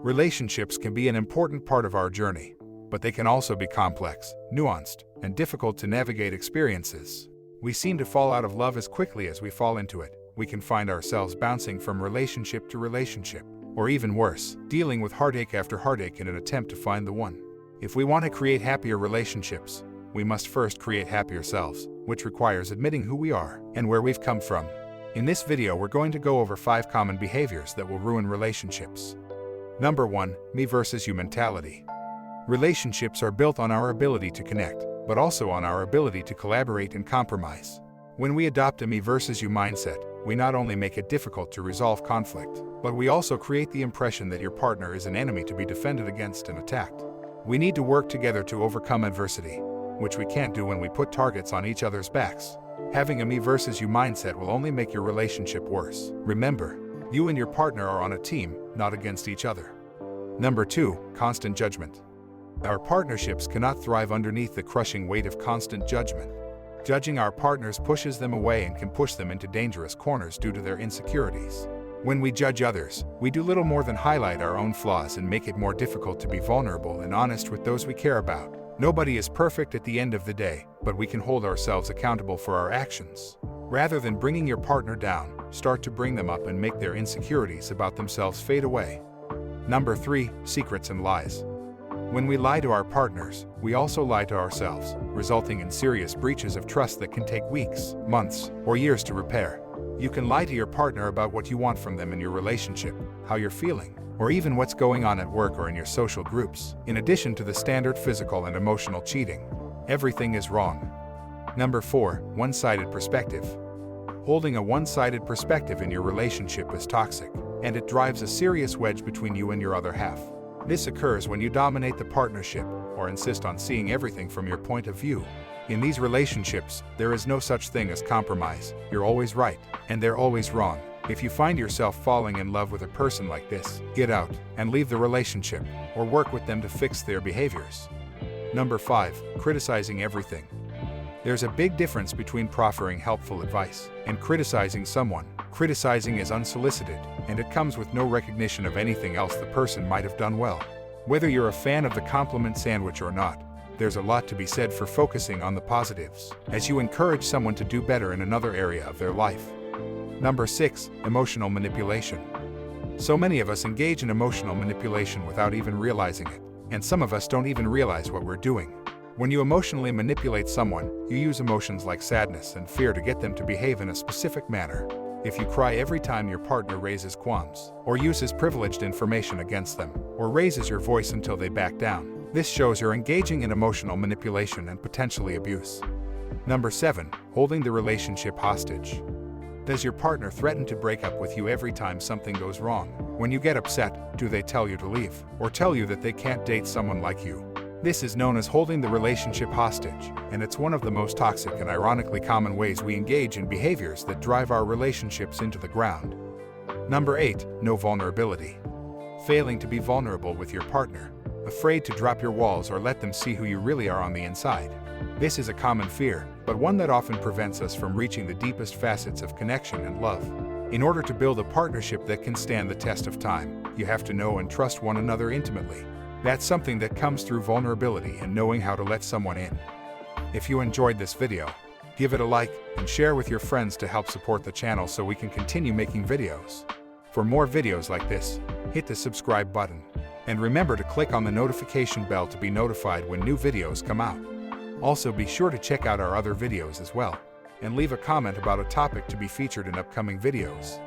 Relationships can be an important part of our journey, but they can also be complex, nuanced, and difficult to navigate experiences. We seem to fall out of love as quickly as we fall into it. We can find ourselves bouncing from relationship to relationship, or even worse, dealing with heartache after heartache in an attempt to find the one. If we want to create happier relationships, we must first create happier selves, which requires admitting who we are and where we've come from. In this video, we're going to go over 5 common behaviors that will ruin relationships. Number 1, me versus you mentality. Relationships are built on our ability to connect, but also on our ability to collaborate and compromise. When we adopt a me versus you mindset, we not only make it difficult to resolve conflict, but we also create the impression that your partner is an enemy to be defended against and attacked. We need to work together to overcome adversity, which we can't do when we put targets on each other's backs. Having a me versus you mindset will only make your relationship worse. Remember, you and your partner are on a team, not against each other. Number 2, constant judgment. Our partnerships cannot thrive underneath the crushing weight of constant judgment. Judging our partners pushes them away and can push them into dangerous corners due to their insecurities. When we judge others, we do little more than highlight our own flaws and make it more difficult to be vulnerable and honest with those we care about. Nobody is perfect at the end of the day, but we can hold ourselves accountable for our actions. Rather than bringing your partner down, start to bring them up and make their insecurities about themselves fade away. Number 3, secrets and lies. When we lie to our partners, we also lie to ourselves, resulting in serious breaches of trust that can take weeks, months, or years to repair. You can lie to your partner about what you want from them in your relationship, how you're feeling, or even what's going on at work or in your social groups, in addition to the standard physical and emotional cheating. Everything is wrong. Number 4, one-sided perspective. Holding a one-sided perspective in your relationship is toxic, and it drives a serious wedge between you and your other half. This occurs when you dominate the partnership or insist on seeing everything from your point of view. In these relationships, there is no such thing as compromise. You're always right, and they're always wrong. If you find yourself falling in love with a person like this, get out and leave the relationship, or work with them to fix their behaviors. Number 5, criticizing everything. There's a big difference between proffering helpful advice and criticizing someone. Criticizing is unsolicited, and it comes with no recognition of anything else the person might have done well. Whether you're a fan of the compliment sandwich or not, there's a lot to be said for focusing on the positives, as you encourage someone to do better in another area of their life. Number 6, emotional manipulation. So many of us engage in emotional manipulation without even realizing it, and some of us don't even realize what we're doing. When you emotionally manipulate someone, you use emotions like sadness and fear to get them to behave in a specific manner. If you cry every time your partner raises qualms, or uses privileged information against them, or raises your voice until they back down, this shows you're engaging in emotional manipulation and potentially abuse. Number 7, holding the relationship hostage. Does your partner threaten to break up with you every time something goes wrong? When you get upset, do they tell you to leave, or tell you that they can't date someone like you? This is known as holding the relationship hostage, and it's one of the most toxic and ironically common ways we engage in behaviors that drive our relationships into the ground. Number 8, no vulnerability. Failing to be vulnerable with your partner. Afraid to drop your walls or let them see who you really are on the inside. This is a common fear, but one that often prevents us from reaching the deepest facets of connection and love. In order to build a partnership that can stand the test of time, you have to know and trust one another intimately. That's something that comes through vulnerability and knowing how to let someone in. If you enjoyed this video, give it a like and share with your friends to help support the channel so we can continue making videos. For more videos like this, hit the subscribe button. And remember to click on the notification bell to be notified when new videos come out. Also, be sure to check out our other videos as well, and leave a comment about a topic to be featured in upcoming videos.